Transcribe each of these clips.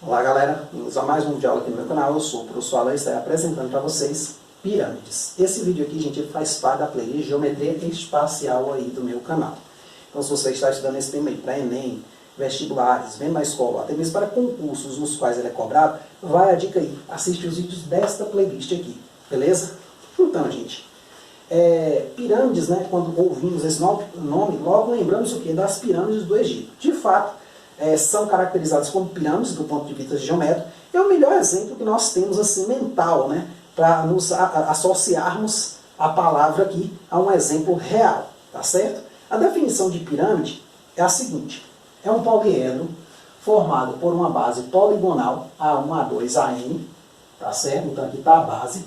Olá galera, bem-vindos a mais um vídeo aqui no meu canal. Eu sou o professor Alan e estarei apresentando para vocês pirâmides. Esse vídeo aqui, gente, faz parte da playlist Geometria Espacial aí do meu canal. Então, se você está estudando esse tema aí para Enem, vestibulares, vendo na escola, até mesmo para concursos nos quais ele é cobrado, vai a dica aí, assiste os vídeos desta playlist aqui, beleza? Então, gente, pirâmides, né, quando ouvimos esse nome, logo lembramos o quê? Das pirâmides do Egito. De fato, são caracterizadas como pirâmides do ponto de vista geométrico. É o melhor exemplo que nós temos assim mental, né, para nos associarmos a palavra aqui a um exemplo real, tá certo? A definição de pirâmide é a seguinte: é um poliedro formado por uma base poligonal A1, A2, AN, tá certo? Então aqui está a base.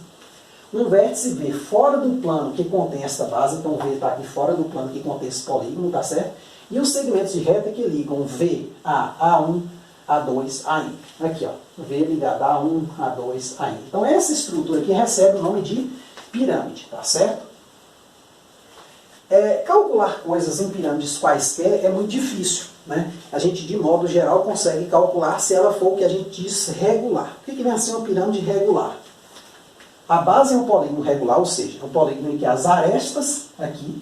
Um vértice V fora do plano que contém esta base, então o V está aqui fora do plano que contém esse polígono, tá certo? E os segmentos de reta que ligam V a A1, A2, AN. Aqui, ó, V ligado a A1, A2, AN. Então essa estrutura aqui recebe o nome de pirâmide, tá certo? Calcular coisas em pirâmides quaisquer é muito difícil, né? A gente, de modo geral, consegue calcular se ela for o que a gente diz regular. O que vem a ser uma pirâmide regular? A base é um polígono regular, ou seja, é um polígono em que as arestas aqui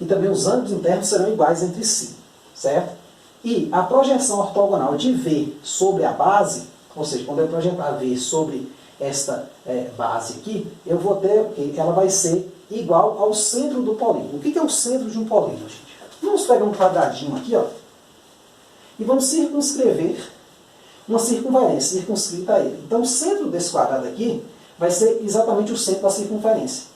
e também os ângulos internos serão iguais entre si, certo? E a projeção ortogonal de V sobre a base, ou seja, quando eu projetar V sobre esta base aqui, eu vou ter que ela vai ser igual ao centro do polígono. O que é o centro de um polígono, gente? Vamos pegar um quadradinho aqui, ó, e vamos circunscrever uma circunferência circunscrita a ele. Então o centro desse quadrado aqui vai ser exatamente o centro da circunferência.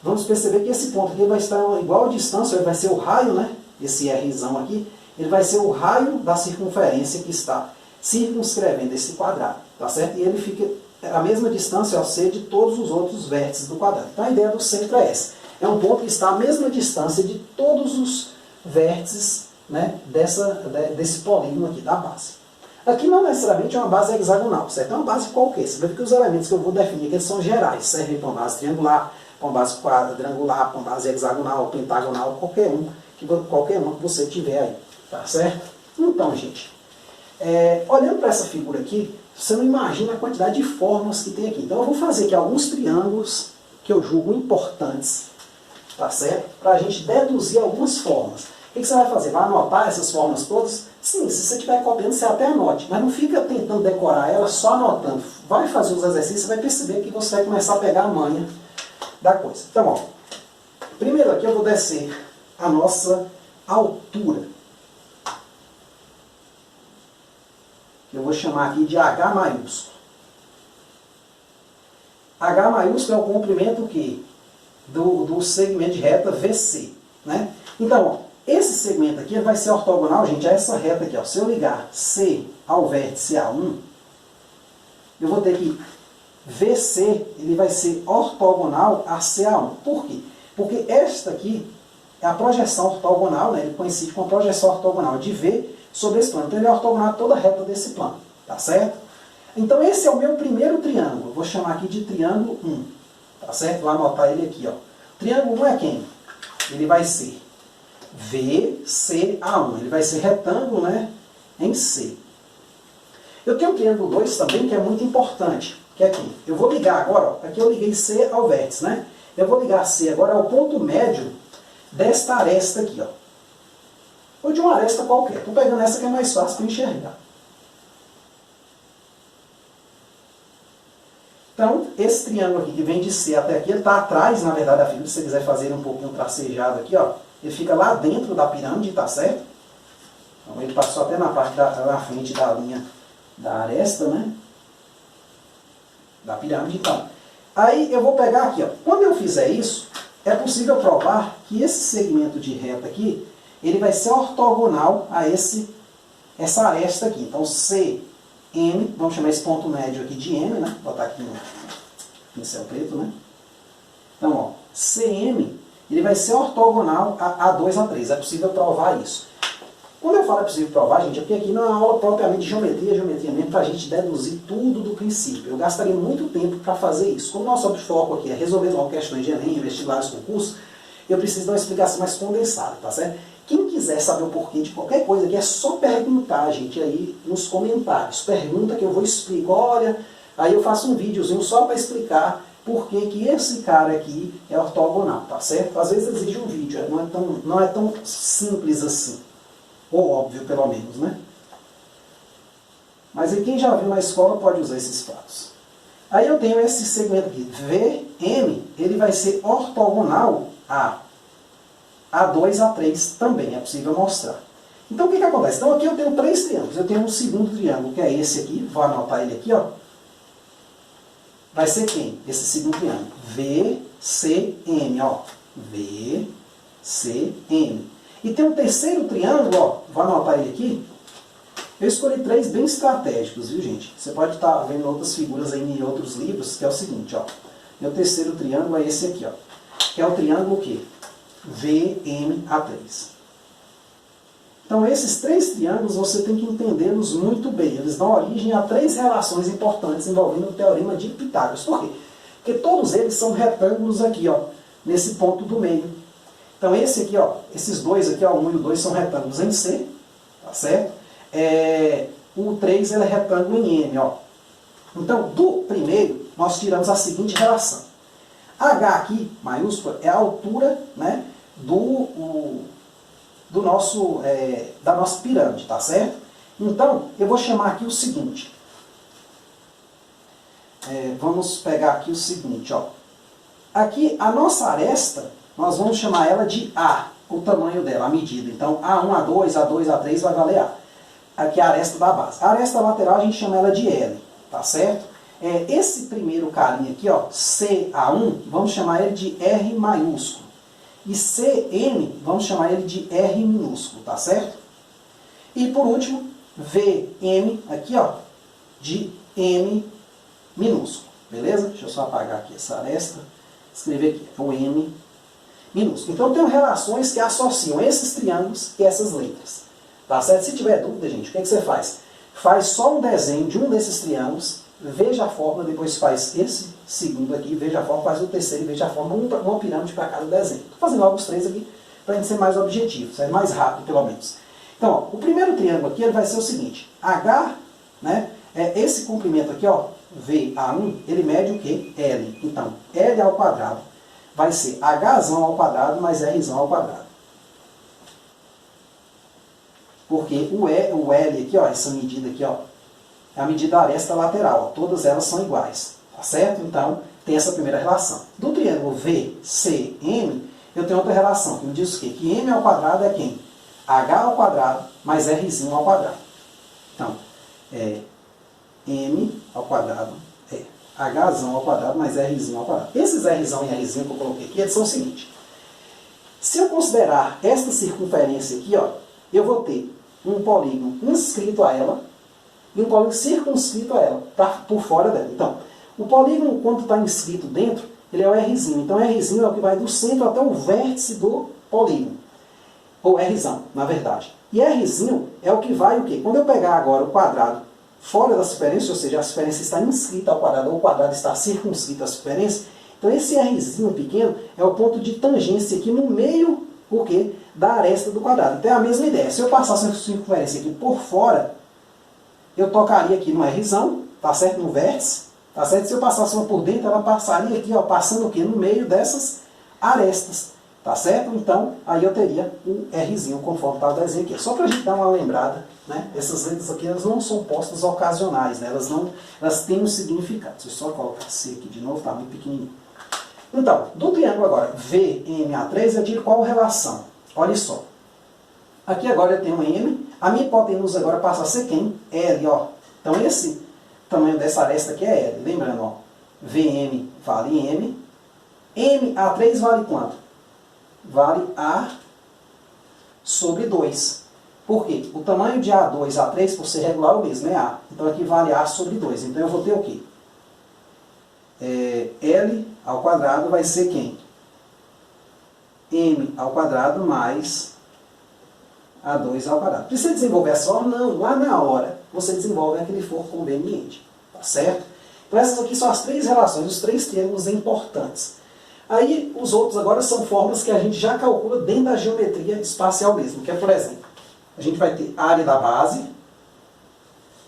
Vamos perceber que esse ponto aqui vai estar igual a distância, ele vai ser o raio, né? Esse Rzão aqui, ele vai ser o raio da circunferência que está circunscrevendo esse quadrado, tá certo? E ele fica a mesma distância ao C de todos os outros vértices do quadrado. Então a ideia do centro é essa. É um ponto que está à mesma distância de todos os vértices, né, desse polígono aqui, da base. Aqui não necessariamente é uma base hexagonal, certo? É uma base qualquer. Você vai ver que os elementos que eu vou definir aqui são gerais, servem para uma base triangular, para uma base quadrangular, para uma base hexagonal, pentagonal, qualquer uma que você tiver aí, tá certo? Então, gente, olhando para essa figura aqui, você não imagina a quantidade de formas que tem aqui. Então eu vou fazer aqui alguns triângulos que eu julgo importantes, tá certo? Para a gente deduzir algumas formas. O que você vai fazer? Vai anotar essas formas todas? Sim, se você estiver copiando, você até anote, mas não fica tentando decorar elas só anotando. Vai fazer os exercícios, você vai perceber que você vai começar a pegar a manha da coisa. Então, ó, primeiro aqui eu vou descer a nossa altura. Eu vou chamar aqui de H maiúsculo. H maiúsculo é o comprimento que? Do segmento de reta VC, né? Então, ó, esse segmento aqui vai ser ortogonal, gente, a essa reta aqui, ó. Se eu ligar C ao vértice A1, eu vou ter que VC, ele vai ser ortogonal a CA1. Por quê? Porque esta aqui é a projeção ortogonal, né? Ele coincide com a projeção ortogonal de V sobre esse plano. Então ele é ortogonal a toda a reta desse plano, tá certo? Então esse é o meu primeiro triângulo. Eu vou chamar aqui de triângulo 1, tá certo? Vou anotar ele aqui, ó. Triângulo 1 é quem? Ele vai ser VCA1. Ele vai ser retângulo, né, em C. Eu tenho o triângulo 2 também, que é muito importante, que é aqui. Eu vou ligar agora, ó, aqui eu liguei C ao vértice, né? Eu vou ligar C agora ao ponto médio desta aresta aqui, ó. Ou de uma aresta qualquer. Estou pegando essa que é mais fácil para enxergar. Então, esse triângulo aqui que vem de C até aqui, ele está atrás, na verdade, da figura. Se você quiser fazer um pouquinho tracejado aqui, ó, ele fica lá dentro da pirâmide, tá certo? Então, ele passou até na parte na frente da linha da aresta, né? Da pirâmide, então. Aí eu vou pegar aqui, ó. Quando eu fizer isso, é possível provar que esse segmento de reta aqui, ele vai ser ortogonal a essa aresta aqui. Então, CM, vamos chamar esse ponto médio aqui de M, né? Vou botar aqui no pincel preto, né? Então, ó, CM, ele vai ser ortogonal a A2, A3. É possível provar isso. Quando eu falo é possível provar, gente, é porque aqui não é uma aula propriamente de geometria mesmo, para a gente deduzir tudo do princípio. Eu gastaria muito tempo para fazer isso. Como o nosso foco aqui é resolver logo questões de Enem, vestibulares, concursos, eu preciso dar uma explicação mais condensada, tá certo? Quem quiser saber o porquê de qualquer coisa aqui, é só perguntar, gente, aí nos comentários. Pergunta que eu vou explicar. Olha, aí eu faço um videozinho só para explicar por que esse cara aqui é ortogonal, tá certo? Às vezes exige um vídeo, não é tão simples assim. Ou óbvio, pelo menos, né? Mas aí quem já viu na escola pode usar esses fatos. Aí eu tenho esse segmento aqui. VM, ele vai ser ortogonal a A2, A3 também, é possível mostrar. Então o que acontece? Então aqui eu tenho 3 triângulos. Eu tenho um segundo triângulo, que é esse aqui. Vou anotar ele aqui, ó. Vai ser quem? Esse segundo triângulo. VCM, ó. VCM. E tem um terceiro triângulo, ó. Vou anotar ele aqui. Eu escolhi 3 bem estratégicos, viu, gente? Você pode estar vendo outras figuras aí em outros livros, que é o seguinte, ó. Meu terceiro triângulo é esse aqui, ó. Que é o triângulo o quê? VMA3. Então, esses 3 triângulos você tem que entendê-los muito bem. Eles dão origem a 3 relações importantes envolvendo o teorema de Pitágoras. Por quê? Porque todos eles são retângulos aqui, ó, nesse ponto do meio. Então, esse aqui, ó, esses dois aqui, ó, o 1 e o 2 são retângulos em C, tá certo? O 3 ele é retângulo em M, ó. Então, do primeiro, nós tiramos a seguinte relação. H aqui, maiúscula, é a altura, né, da nossa pirâmide, tá certo? Então, eu vou chamar aqui o seguinte. Vamos pegar aqui o seguinte, ó. Aqui, a nossa aresta, nós vamos chamar ela de A, o tamanho dela, a medida. Então, A1, A2, A2, A3 vai valer A. Aqui é a aresta da base. A aresta lateral a gente chama ela de L, tá certo? Esse primeiro carinha aqui, ó, CA1, vamos chamar ele de R maiúsculo. E CM, vamos chamar ele de R minúsculo, tá certo? E por último, VM, aqui, ó, de M minúsculo, beleza? Deixa eu só apagar aqui essa aresta, escrever aqui, o M minúsculo. Então, eu tenho relações que associam esses triângulos e essas letras. Tá certo? Se tiver dúvida, gente, o que você faz? Faz só um desenho de um desses triângulos, veja a fórmula, depois faz esse segundo aqui, veja a fórmula, faz o terceiro e veja a fórmula, uma pirâmide para cada desenho. Estou fazendo logo os 3 aqui para a gente ser mais objetivo, ser mais rápido pelo menos. Então, ó, o primeiro triângulo aqui ele vai ser o seguinte, H, né, esse comprimento aqui, ó, VA1, ele mede o quê? L. Então, L ao quadrado vai ser H ao quadrado mais R ao quadrado. Porque o L aqui, ó, essa medida aqui, ó, é a medida da aresta lateral. Ó, todas elas são iguais. Tá certo? Então, tem essa primeira relação. Do triângulo VCM, eu tenho outra relação, que me diz o quê? Que M ao quadrado é quem? H ao quadrado mais Rzinho ao quadrado. Então, M ao quadrado é H ao quadrado mais Rzinho ao quadrado. Esses Rzão e Rzinho que eu coloquei aqui, eles são o seguinte. Se eu considerar esta circunferência aqui, ó, eu vou ter um polígono inscrito a ela e um polígono circunscrito a ela, tá por fora dela. Então, o polígono, quando está inscrito dentro, ele é o Rzinho. Então, Rzinho é o que vai do centro até o vértice do polígono. Ou Rzão, na verdade. E Rzinho é o que vai o quê? Quando eu pegar agora o quadrado fora da circunferência, ou seja, a circunferência está inscrita ao quadrado, ou o quadrado está circunscrito à circunferência, então esse Rzinho pequeno é o ponto de tangência aqui no meio, o quê? Da aresta do quadrado. Então é a mesma ideia. Se eu passasse a circunferência aqui por fora, eu tocaria aqui no Rzão, tá certo? No vértice, tá certo? Se eu passasse uma por dentro, ela passaria aqui, ó, passando o quê? No meio dessas arestas, tá certo? Então, aí eu teria o Rzinho, conforme está o desenho aqui. Só para a gente dar uma lembrada, né? Essas letras aqui, elas não são postas ocasionais, né? Elas têm um significado. Deixa eu só colocar C aqui de novo, tá muito pequenininho. Então, do triângulo agora VMA3, eu tiro qual relação? Olha só. Aqui agora eu tenho um M. A minha hipotenusa agora passa a ser quem? L, ó. Então esse tamanho dessa aresta aqui é L. Lembrando, ó. VM vale M. MA3 vale quanto? Vale A sobre 2. Por quê? O tamanho de A2, A3, por ser regular, é o mesmo, é A. Então aqui vale A sobre 2. Então eu vou ter o quê? L ao quadrado vai ser quem? M ao quadrado mais A2 ao quadrado. Precisa desenvolver essa hora? Não. Lá na hora, você desenvolve a que lhe for conveniente. Tá certo? Então essas aqui são as 3 relações, os 3 triângulos importantes. Aí, os outros agora são fórmulas que a gente já calcula dentro da geometria espacial mesmo, que é, por exemplo, a gente vai ter a área da base,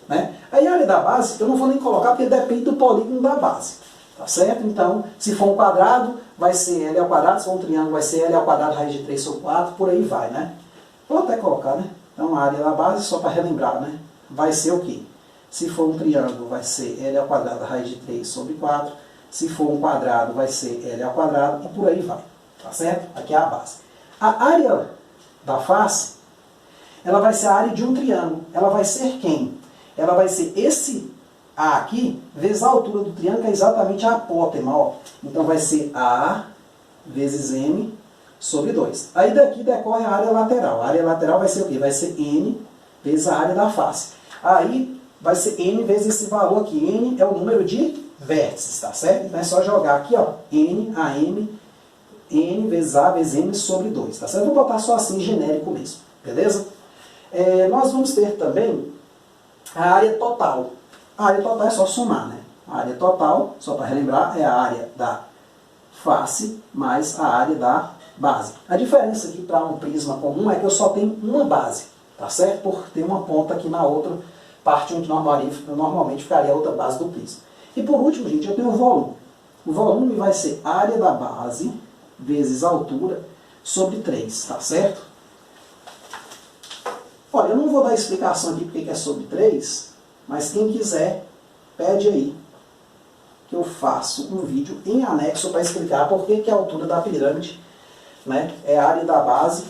né? Aí a área da base, eu não vou nem colocar porque depende do polígono da base, tá certo? Então, se for um quadrado, vai ser L ao quadrado, se for um triângulo, vai ser L ao quadrado, raiz de 3 sobre 4, por aí vai, né? Vou até colocar, né? Então, a área da base, só para relembrar, né? Vai ser o quê? Se for um triângulo, vai ser L ao quadrado, raiz de 3 sobre 4. Se for um quadrado, vai ser L ao quadrado, e por aí vai, tá certo? Aqui é a base. A área da face, ela vai ser a área de um triângulo. Ela vai ser quem? Ela vai ser esse A aqui, vezes a altura do triângulo, que é exatamente a apótema, ó. Então vai ser A vezes M sobre 2. Aí daqui decorre a área lateral. A área lateral vai ser o quê? Vai ser N vezes a área da face. Aí vai ser N vezes esse valor aqui. N é o número de vértices, tá certo? Então é só jogar aqui, ó, N, AM, N vezes A vezes M sobre 2, tá certo? Eu vou botar só assim, genérico mesmo, beleza? Nós vamos ter também a área total. A área total é só somar, né? A área total, só para relembrar, é a área da face mais a área da base. A diferença aqui para um prisma comum é que eu só tenho uma base, tá certo? Por ter uma ponta aqui na outra parte onde normalmente ficaria a outra base do prisma. E por último, gente, eu tenho o volume. O volume vai ser área da base vezes altura sobre 3, tá certo? Olha, eu não vou dar explicação aqui porque é sobre 3, mas quem quiser, pede aí que eu faço um vídeo em anexo para explicar por que a altura da pirâmide, né, é a área da base,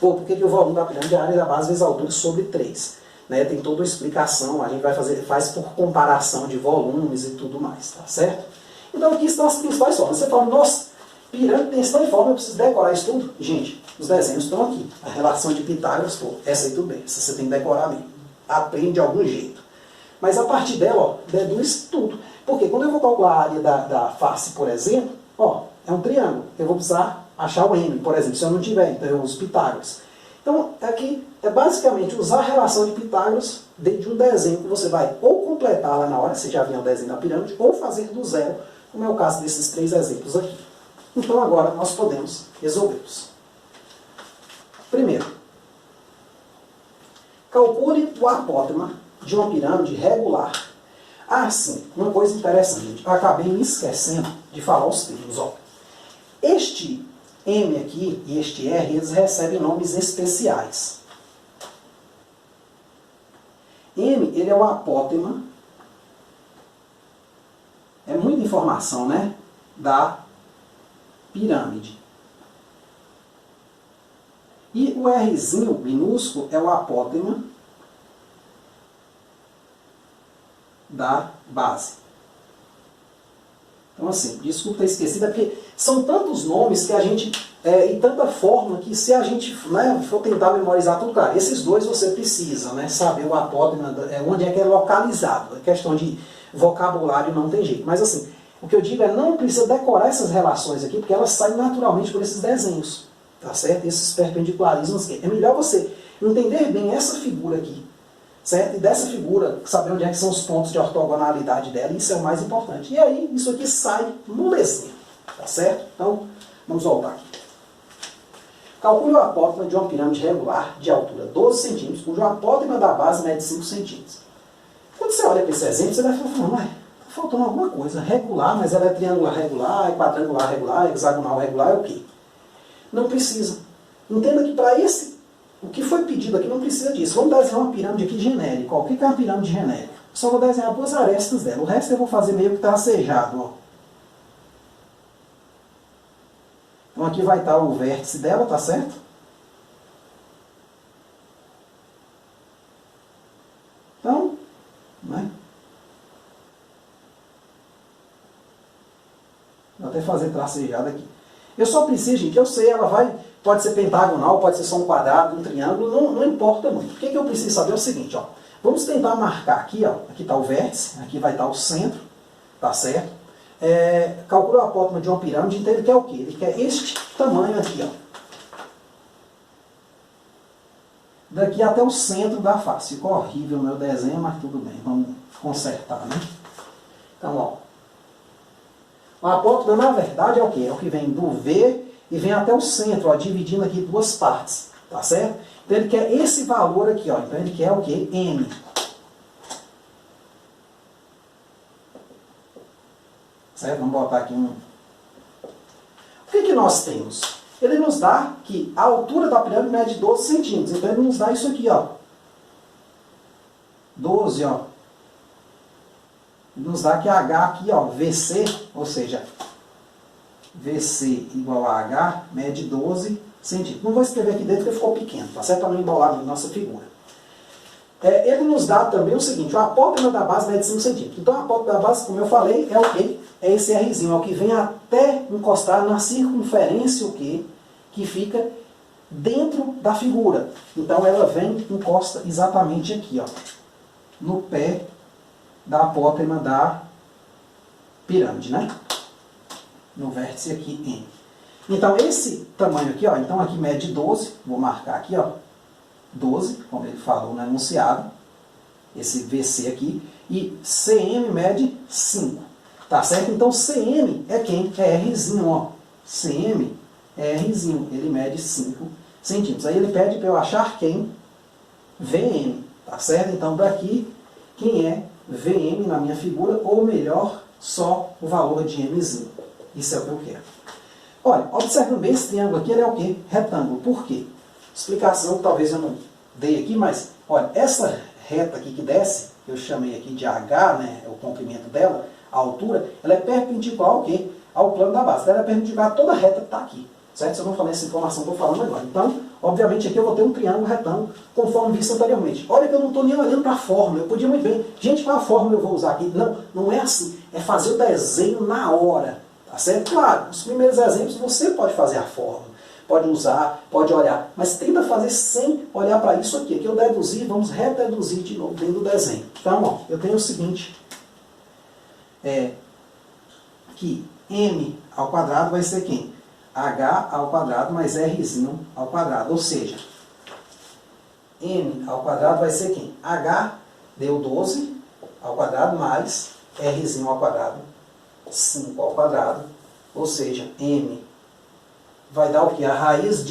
ou por que o volume da pirâmide é a área da base vezes a altura sobre 3. Né, tem toda a explicação, a gente faz por comparação de volumes e tudo mais, tá certo? Então aqui estão as principais formas. Você fala, nossa, pirâmide tem essa forma, eu preciso decorar isso tudo? Gente, os desenhos estão aqui. A relação de Pitágoras, pô, essa aí tudo bem, essa você tem que decorar mesmo. Aprende de algum jeito. Mas a partir dela, ó, deduz tudo. Porque quando eu vou calcular a área da face, por exemplo, ó, é um triângulo. Eu vou precisar achar o M, por exemplo, se eu não tiver, então eu uso Pitágoras. Então, aqui é basicamente usar a relação de Pitágoras dentro de um desenho que você vai ou completar lá na hora, você já viu o desenho da pirâmide, ou fazer do zero, como é o caso desses 3 exemplos aqui. Então, agora nós podemos resolvê-los. Primeiro, calcule o apótema de uma pirâmide regular. Ah, sim, uma coisa interessante, gente. Eu acabei me esquecendo de falar os termos. Ó. Este M aqui e este R, eles recebem nomes especiais. M, ele é o apótema, é muita informação, né? Da pirâmide. E o Rzinho minúsculo é o apótema da base. Então, assim, desculpa ter esquecido, é porque são tantos nomes que a gente, e tanta forma, que se a gente, né, for tentar memorizar tudo, claro, esses dois você precisa, né, saber o apótema, onde é que é localizado. É questão de vocabulário, não tem jeito. Mas, assim, o que eu digo é não precisa decorar essas relações aqui, porque elas saem naturalmente por esses desenhos, tá certo? Esses perpendicularismos aqui. É melhor você entender bem essa figura aqui, certo? E dessa figura, saber onde é que são os pontos de ortogonalidade dela, isso é o mais importante. E aí, isso aqui sai molezinha, tá certo? Então, vamos voltar aqui. Calcule o apótema de uma pirâmide regular de altura 12 centímetros, cujo apótema da base mede 5 centímetros. Quando você olha para esse exemplo, você vai falar, ué, tá faltando alguma coisa. Regular, mas ela é triangular regular, é quadrangular regular, é hexagonal regular, é o quê? Não precisa. Entenda que para esse, o que foi pedido aqui não precisa disso. Vamos desenhar uma pirâmide aqui genérica. Ó. O que é uma pirâmide genérica? Só vou desenhar 2 arestas dela. O resto eu vou fazer meio que tracejado. Ó. Então aqui vai estar o vértice dela, tá certo? Então, né? Vou até fazer tracejado aqui. Eu só preciso, gente, eu sei, ela vai, pode ser pentagonal, pode ser só um quadrado, um triângulo, não importa muito. O que eu preciso saber é o seguinte, ó. Vamos tentar marcar aqui, ó. Aqui está o vértice, aqui vai estar o centro, tá certo? Calcula o apótema de uma pirâmide, então ele quer o quê? Ele quer este tamanho aqui, ó. Daqui até o centro da face. Ficou horrível o meu desenho, mas tudo bem, vamos consertar, né? Então, ó. O apótema, na verdade, é o quê? É o que vem do V e vem até o centro, ó, dividindo aqui duas partes, tá certo? Então ele quer esse valor aqui, ó. Então ele quer o quê? M. Certo? Vamos botar aqui um... O que que nós temos? Ele nos dá que a altura da pirâmide mede 12 centímetros. Então ele nos dá isso aqui, ó. 12, ó. Ele nos dá que H aqui, ó, VC, ou seja, VC igual a H, mede 12 centímetros. Não vou escrever aqui dentro porque ficou pequeno, tá certo? Para não embolar na nossa figura. Ele nos dá também o seguinte, o apótema da base mede 5 centímetros. Então, o apótema da base, como eu falei, é o quê? É esse Rzinho, é o que vem até encostar na circunferência, o quê? Que fica dentro da figura. Então, ela vem e encosta exatamente aqui, ó, no pé da apótema da pirâmide, né? No vértice aqui, M. Então, esse tamanho aqui, ó, então aqui mede 12, vou marcar aqui, ó, 12, como ele falou no enunciado, esse VC aqui, e CM mede 5, tá certo? Então, CM é quem? É Rzinho, ó. CM é Rzinho, ele mede 5 centímetros. Aí ele pede para eu achar quem? VM, tá certo? Então, daqui, quem é VM na minha figura, ou melhor, só o valor de Mzinho. Isso é o que eu quero. Olha, observando bem esse triângulo aqui, ele é o quê? Retângulo. Por quê? Explicação que talvez eu não dei aqui, mas, olha, essa reta aqui que desce, que eu chamei aqui de H, né, é o comprimento dela, a altura, ela é perpendicular ao quê? Ao plano da base. Ela é perpendicular a toda a reta que está aqui. Certo? Se eu não falei essa informação que eu estou falando agora. Então, obviamente, aqui eu vou ter um triângulo retângulo, conforme visto anteriormente. Olha que eu não estou nem olhando para a fórmula. Eu podia muito bem. Gente, qual a fórmula eu vou usar aqui? Não, não é assim. É fazer o desenho na hora. Tá certo? Claro, os primeiros exemplos você pode fazer a fórmula. Pode usar, pode olhar. Mas tenta fazer sem olhar para isso aqui. Aqui eu deduzi, vamos rededuzir de novo dentro do desenho. Então, ó, eu tenho o seguinte. Que M ao quadrado vai ser quem? H ao quadrado mais Rzinho ao quadrado. Ou seja, M ao quadrado vai ser quem? H deu 12 ao quadrado mais Rzinho ao quadrado, 5 ao quadrado. Ou seja, M vai dar o que? A raiz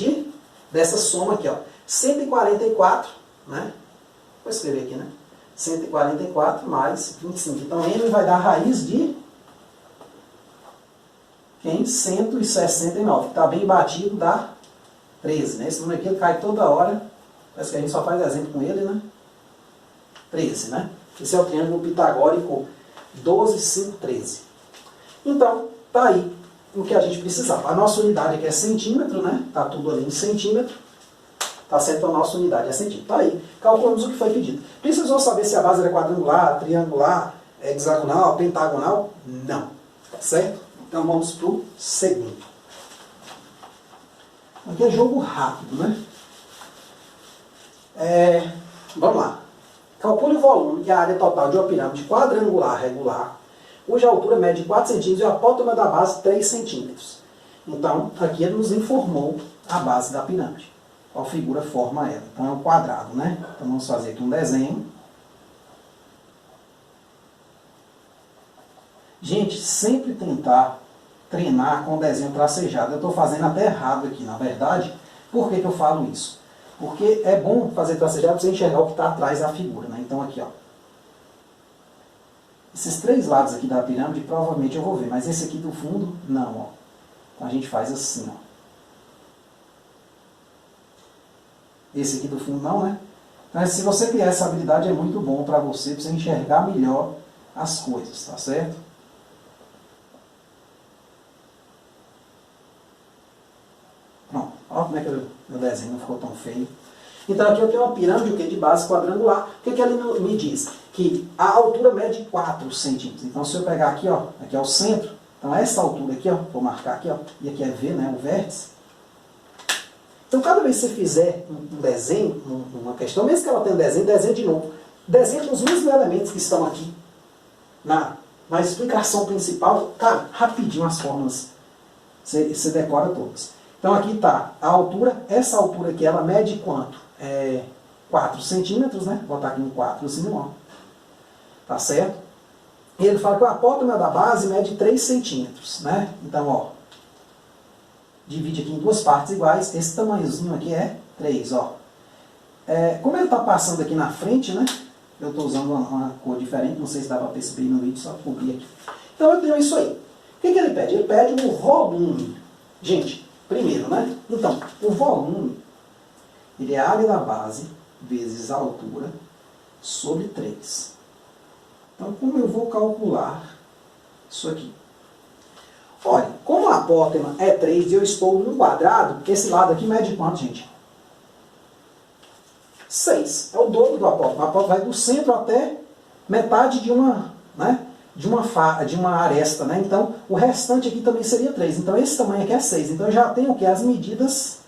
dessa soma aqui, ó. 144, né? Vou escrever aqui, né? 144 mais 25. Então, M vai dar a raiz de quem? 169, que está bem batido, dá 13, né? Esse número aqui ele cai toda hora, parece que a gente só faz exemplo com ele, né? 13, né? Esse é o triângulo pitagórico 12, 5, 13. Então, tá aí o que a gente precisava. A nossa unidade aqui é centímetro, né? Tá tudo ali em centímetro. Tá certo? A nossa unidade é centímetro. Tá aí. Calculamos o que foi pedido. Precisou saber se a base era quadrangular, triangular, hexagonal, pentagonal? Não. Tá certo? Então vamos para o segundo. Aqui é jogo rápido, né? Vamos lá. Calcule o volume e a área total de uma pirâmide quadrangular regular, cuja altura mede 4 centímetros e a apótema da base 3 centímetros. Então, aqui ele nos informou a base da pirâmide. Qual figura forma ela? Então é um quadrado, né? Então vamos fazer aqui um desenho. Gente, sempre tentar treinar com desenho tracejado. Eu estou fazendo até errado aqui, na verdade. Por que eu falo isso? Porque é bom fazer tracejado para você enxergar o que está atrás da figura, né? Então aqui, ó. Esses 3 lados aqui da pirâmide, provavelmente eu vou ver. Mas esse aqui do fundo, não, ó. Então a gente faz assim, ó. Esse aqui do fundo não, né? Então se você criar essa habilidade é muito bom para você enxergar melhor as coisas, tá certo? Pronto, olha como é que o meu desenho não ficou tão feio. Então aqui eu tenho uma pirâmide de base quadrangular. O que ele me diz? Que a altura mede 4 centímetros. Então se eu pegar aqui, ó, aqui é o centro, então essa altura aqui, ó, vou marcar aqui, ó, e aqui é V, né, o vértice. Então cada vez que você fizer um desenho, uma questão, mesmo que ela tenha desenho de novo. Desenha com os mesmos elementos que estão aqui na explicação principal. Cara, rapidinho as fórmulas. Você decora todas. Então aqui está a altura, essa altura aqui, ela mede quanto? 4 centímetros, né? Vou botar aqui um 4 assim, ó. Tá certo? E ele fala que o apótema da base mede 3 centímetros, né? Então, ó, divide aqui em duas partes iguais, esse tamanhozinho aqui é 3, ó. Como ele está passando aqui na frente, né? Eu estou usando uma cor diferente, não sei se dá para perceber no vídeo, só cobrir aqui. Então eu tenho isso aí. O que ele pede? Ele pede o volume. Gente, primeiro, né? Então, o volume, ele é a área da base vezes a altura sobre 3. Então, como eu vou calcular isso aqui? Olha, como a apótema é 3 e eu estou num quadrado, esse lado aqui mede quanto, gente? 6. É o dobro do apótema. O apótema vai do centro até metade de uma, né, de uma aresta. Né? Então, o restante aqui também seria 3. Então, esse tamanho aqui é 6. Então, eu já tenho o quê? As medidas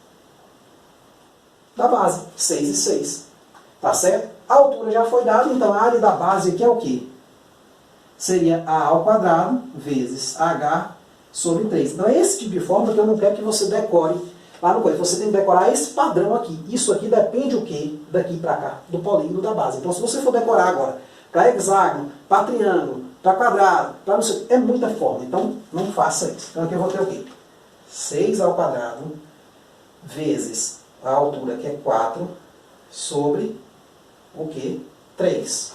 da base. 6 e 6. Tá certo? A altura já foi dada, então a área da base aqui é o quê? Seria A ao quadrado vezes H sobre 3. Então, é esse tipo de fórmula que eu não quero que você decore lá no coisa. Você tem que decorar esse padrão aqui. Isso aqui depende o quê? Daqui para cá, do polígono da base. Então, se você for decorar agora para hexágono, para triângulo, para quadrado, para não sei, é muita forma. Então, não faça isso. Então, aqui eu vou ter o quê? 6 ao quadrado vezes a altura, que é 4, sobre o quê? 3.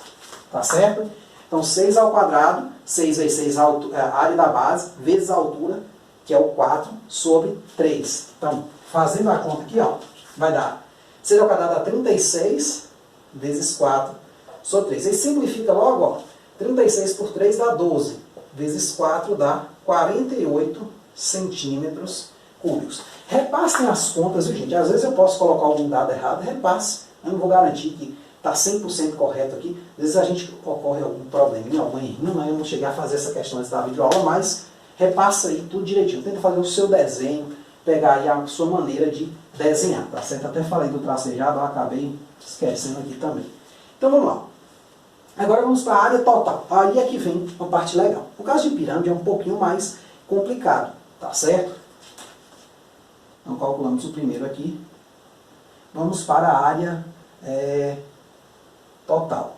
Tá certo? Então, 6 ao quadrado, 6 vezes 6 a área da base, vezes a altura, que é o 4, sobre 3. Então, fazendo a conta aqui, ó, vai dar 6 ao quadrado dá 36 vezes 4 sobre 3. Aí simplifica logo, ó, 36 por 3 dá 12, vezes 4 dá 48 centímetros cúbicos. Repassem as contas, viu, gente? Às vezes eu posso colocar algum dado errado, repasse. Eu não vou garantir que está 100% correto aqui. Às vezes a gente ocorre algum probleminha, algum errinho, né? Eu não cheguei a fazer essa questão antes da videoaula, mas repassa aí tudo direitinho. Tenta fazer o seu desenho, pegar aí a sua maneira de desenhar, tá certo? Até falei do tracejado, eu acabei esquecendo aqui também. Então vamos lá. Agora vamos para a área total. Aí é que vem uma parte legal. No caso de pirâmide é um pouquinho mais complicado, tá certo? Então calculamos o primeiro aqui. Vamos para a área total.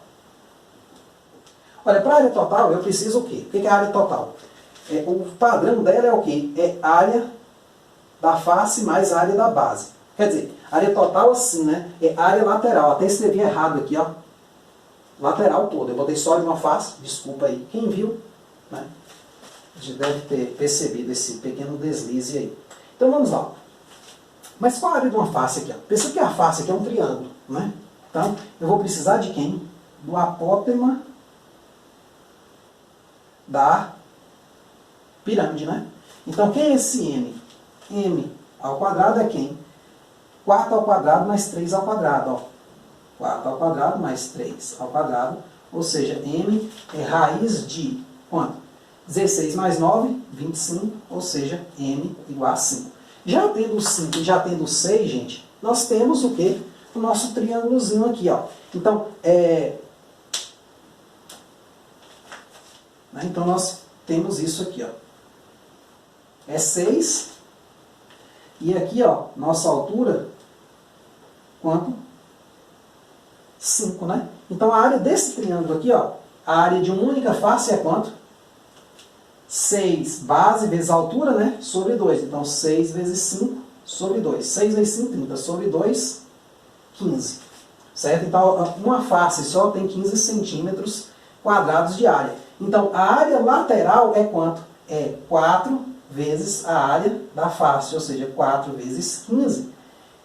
Olha, para a área total eu preciso o quê? O que é a área total? O padrão dela é o quê? É área da face mais área da base. Quer dizer, área total assim, né? É área lateral. Até escrevi errado aqui, ó. Lateral toda. Eu botei só de uma face. Desculpa aí. Quem viu, né? A gente deve ter percebido esse pequeno deslize aí. Então vamos lá. Mas qual a área de uma face aqui? Ó? Pensa que a face aqui é um triângulo, né? Então, eu vou precisar de quem? Do apótema da pirâmide, né? Então, quem é esse m? M ao quadrado é quem? 4 ao quadrado mais 3 ao quadrado, ó. 4 ao quadrado mais 3 ao quadrado, ou seja, m é raiz de quanto? 16 mais 9, 25, ou seja, m igual a 5. Já tendo 5 e já tendo 6, gente, nós temos o quê? O nosso triângulozinho aqui, ó. Então, então nós temos isso aqui, ó. É 6. E aqui, ó, nossa altura, quanto? 5, né? Então a área desse triângulo aqui, ó, a área de uma única face é quanto? 6 base vezes a altura, né? Sobre 2. Então 6 vezes 5 sobre 2. 6 vezes 5, 30. Sobre 2, 15. Certo? Então uma face só tem 15 centímetros quadrados de área. Então a área lateral é quanto? É 4 vezes a área da face, ou seja, 4 vezes 15,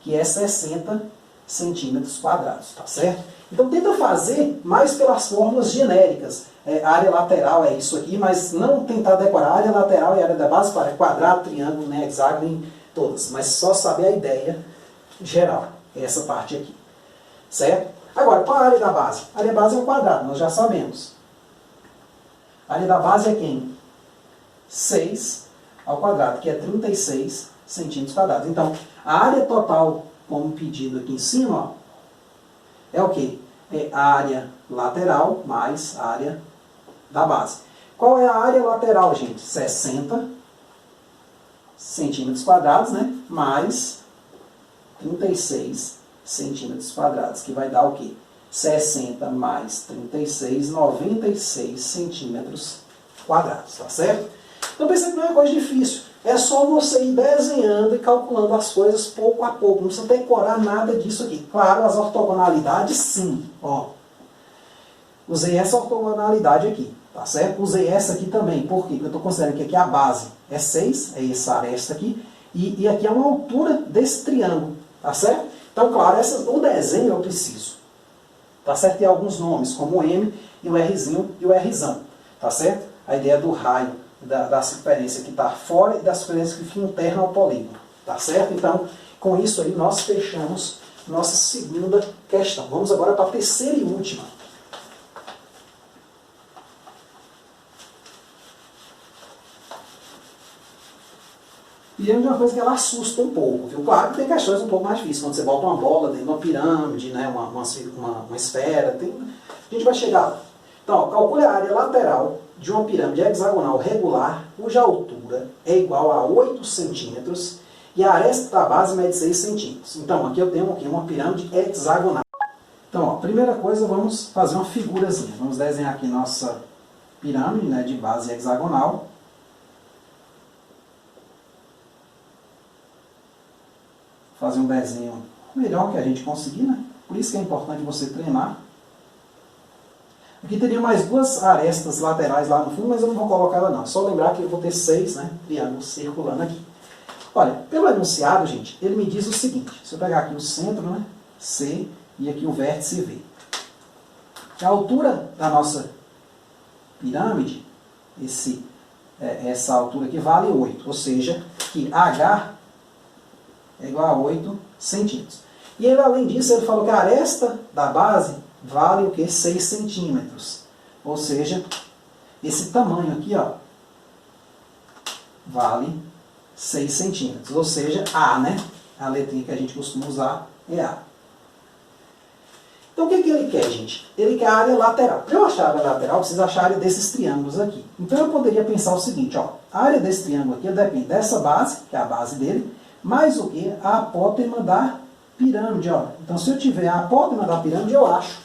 que é 60 centímetros quadrados, tá certo? Então tenta fazer mais pelas fórmulas genéricas. A área lateral é isso aqui, mas não tentar decorar a área lateral e a área da base para quadrado, triângulo, né, hexágono, todas, mas só saber a ideia geral, essa parte aqui, certo? Agora, qual a área da base? A área da base é um quadrado, nós já sabemos. A área da base é quem? 6 ao quadrado, que é 36 centímetros quadrados. Então, a área total, como pedido aqui em cima, ó, é o quê? É a área lateral mais a área da base. Qual é a área lateral, gente? 60 centímetros quadrados, né? Mais 36 centímetros quadrados, que vai dar o quê? 60 mais 36, 96 centímetros quadrados, tá certo? Então pensa que não é uma coisa difícil. É só você ir desenhando e calculando as coisas pouco a pouco. Não precisa decorar nada disso aqui. Claro, as ortogonalidades sim. Ó, usei essa ortogonalidade aqui, tá certo? Usei essa aqui também. Por quê? Porque eu estou considerando que aqui a base é 6, é essa aresta aqui. E aqui é uma altura desse triângulo, tá certo? Então, claro, o desenho eu preciso. Tá certo? Tem alguns nomes, como o M e o Rzinho e o Rzão. Tá certo? A ideia do raio, da circunferência que está fora e da circunferência que fica interna ao polígono. Tá certo? Então, com isso aí, nós fechamos nossa segunda questão. Vamos agora para a terceira e última. Pirâmide é uma coisa que ela assusta um pouco, viu? Claro que tem questões um pouco mais difíceis, quando você bota uma bola dentro de uma pirâmide, né? uma esfera, a gente vai chegar lá. Então, ó, calcule a área lateral de uma pirâmide hexagonal regular, cuja altura é igual a 8 centímetros e a aresta da base mede 6 centímetros. Então, aqui eu tenho aqui uma pirâmide hexagonal. Então, ó, primeira coisa, vamos fazer uma figurazinha. Vamos desenhar aqui nossa pirâmide, né, de base hexagonal. Fazer um desenho melhor que a gente conseguir, né? Por isso que é importante você treinar. Aqui teria mais duas arestas laterais lá no fundo, mas eu não vou colocar ela não. É só lembrar que eu vou ter 6, né, triângulos circulando aqui. Olha, pelo enunciado, gente, ele me diz o seguinte. Se eu pegar aqui o centro, né, C, e aqui o vértice V. A altura da nossa pirâmide, essa altura aqui vale 8. Ou seja, que H é igual a 8 centímetros. E ele, além disso, ele falou que a aresta da base vale o que? 6 centímetros. Ou seja, esse tamanho aqui, ó, vale 6 centímetros. Ou seja, A, né? A letrinha que a gente costuma usar é A. Então o que ele quer, gente? Ele quer a área lateral. Para eu achar a área lateral, eu preciso achar a área desses triângulos aqui. Então eu poderia pensar o seguinte, ó, a área desse triângulo aqui depende dessa base, que é a base dele, mais o que? A apótema da pirâmide, ó. Então se eu tiver a apótema da pirâmide, eu acho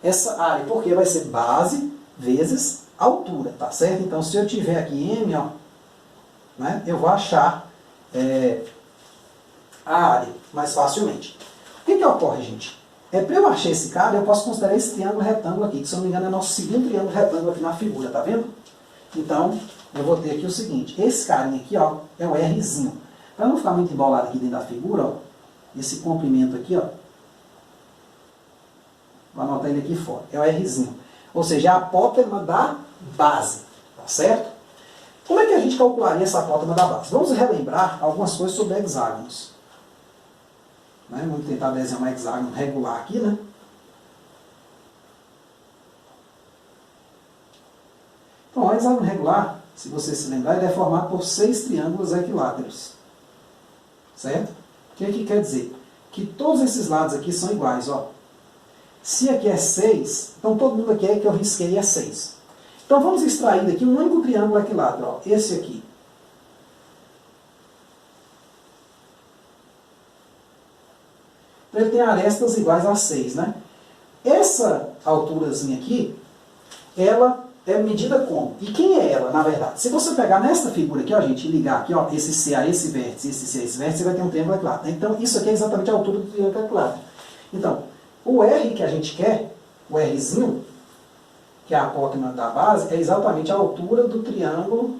essa área, porque vai ser base vezes altura, tá certo? Então se eu tiver aqui M, ó, né, eu vou achar a área mais facilmente. O que ocorre, gente? Para eu achar esse cara, eu posso considerar esse triângulo retângulo aqui, que se eu não me engano é nosso segundo triângulo retângulo aqui na figura, tá vendo? Então, eu vou ter aqui o seguinte, esse carinha aqui, ó, é o Rzinho. Para não ficar muito embolado aqui dentro da figura, ó, esse comprimento aqui, ó, vou anotar ele aqui fora, é o Rzinho. Ou seja, é a apótema da base, tá certo? Como é que a gente calcularia essa apótema da base? Vamos relembrar algumas coisas sobre hexágonos. Né? Vamos tentar desenhar um hexágono regular aqui, né? Então, o hexágono regular, se você se lembrar, ele é formado por 6 triângulos equiláteros. Certo? O que quer dizer? Que todos esses lados aqui são iguais, ó. Se aqui é 6, então todo mundo aqui que eu risquei é 6. Então vamos extrair daqui um único triângulo equilátero, ó, esse aqui. Então ele tem arestas iguais a 6, né? Essa alturazinha aqui, ela é medida como? E quem é ela, na verdade? Se você pegar nesta figura aqui, ó, gente, e ligar aqui, ó, esse C a esse vértice, esse C a esse vértice, você vai ter um triângulo equilátero. Então isso aqui é exatamente a altura do triângulo equilátero. Então, o R que a gente quer, o Rzinho, que é a apótema da base, é exatamente a altura do triângulo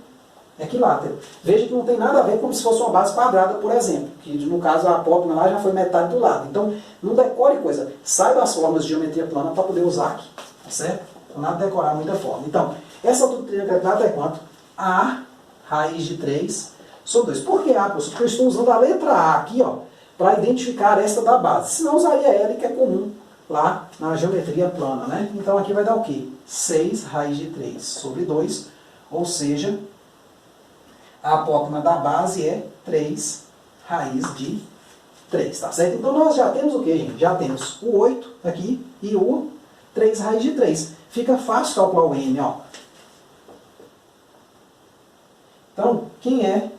equilátero. Veja que não tem nada a ver como se fosse uma base quadrada, por exemplo, que no caso a apótema lá já foi metade do lado. Então, não decore coisa. Saiba as formas de geometria plana para poder usar aqui, tá certo? Então, nada de decorar muita forma. Então, essa altura do triângulo equilátero é quanto? A raiz de 3 sobre 2. Por que A, professor? Porque eu estou usando a letra A aqui, ó, para identificar a aresta da base. Se não, usaria L, que é comum lá na geometria plana, né? Então aqui vai dar o quê? 6 raiz de 3 sobre 2, ou seja, a apótema da base é 3 raiz de 3, tá certo? Então nós já temos o quê, gente? Já temos o 8 aqui e o 3 raiz de 3. Fica fácil calcular o M, ó. Então, quem é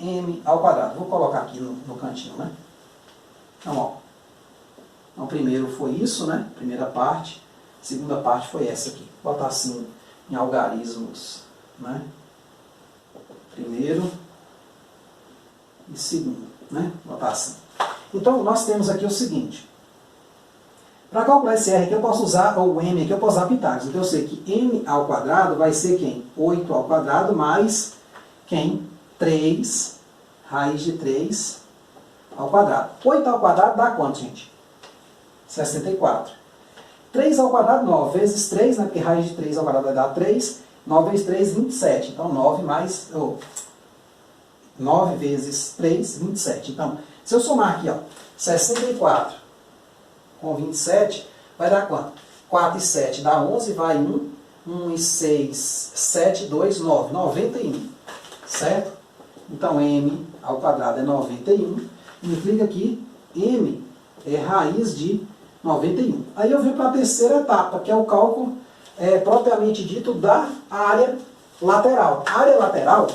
M ao quadrado? Vou colocar aqui no cantinho, né? Então, ó. Então, primeiro foi isso, né? Primeira parte. Segunda parte foi essa aqui. Vou botar assim em algarismos, né? Primeiro e segundo, né? Vou botar assim. Então, nós temos aqui o seguinte. Para calcular esse R aqui, eu posso usar, ou o M aqui, eu posso usar Pitágoras. Então, eu sei que M ao quadrado vai ser quem? 8 ao quadrado mais quem? 3 raiz de 3 ao quadrado. 8 ao quadrado dá quanto, gente? 64. 3 ao quadrado, 9 vezes 3, né? Porque raiz de 3 ao quadrado vai dar 3. 9 vezes 3, 27. Então, 9 vezes 3, 27. Então, se eu somar aqui, ó, 64 com 27, vai dar quanto? 4 e 7 dá 11, vai 1. 1 e 6, 7, 2, 9. 91. Certo? Então, M ao quadrado é 91. Implica que M é raiz de 91. Aí eu venho para a terceira etapa, que é o cálculo propriamente dito da área lateral. A área lateral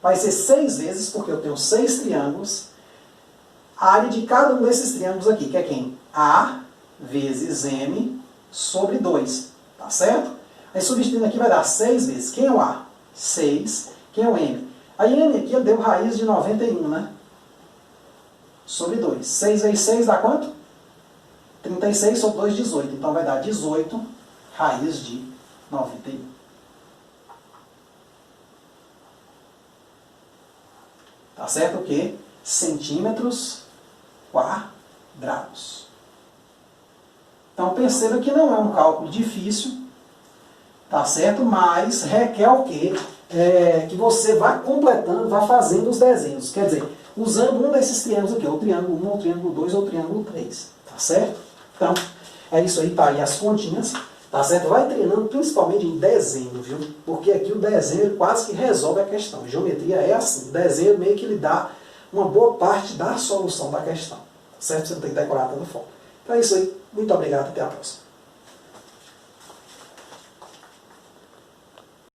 vai ser 6 vezes, porque eu tenho 6 triângulos, a área de cada um desses triângulos aqui, que é quem? A vezes M sobre 2. Tá certo? Aí substituindo aqui vai dar 6 vezes. Quem é o A? 6. Quem é o M? A M aqui deu raiz de 91, né? Sobre 2. 6 vezes 6 dá quanto? 36 sobre 2, 18. Então vai dar 18 raiz de 91. Tá certo o quê? Centímetros quadrados. Então perceba que não é um cálculo difícil, tá certo? Mas requer o quê? Que você vá completando, vá fazendo os desenhos. Quer dizer, usando um desses triângulos aqui, ou o triângulo 1, ou o triângulo 2, ou o triângulo 3. Tá certo? Então, é isso aí, tá aí as continhas. Tá certo? Vai treinando principalmente em desenho, viu? Porque aqui o desenho quase que resolve a questão. Geometria é assim. O desenho meio que lhe dá uma boa parte da solução da questão. Certo? Você não tem que decorar tanto foco. Então é isso aí. Muito obrigado. Até a próxima.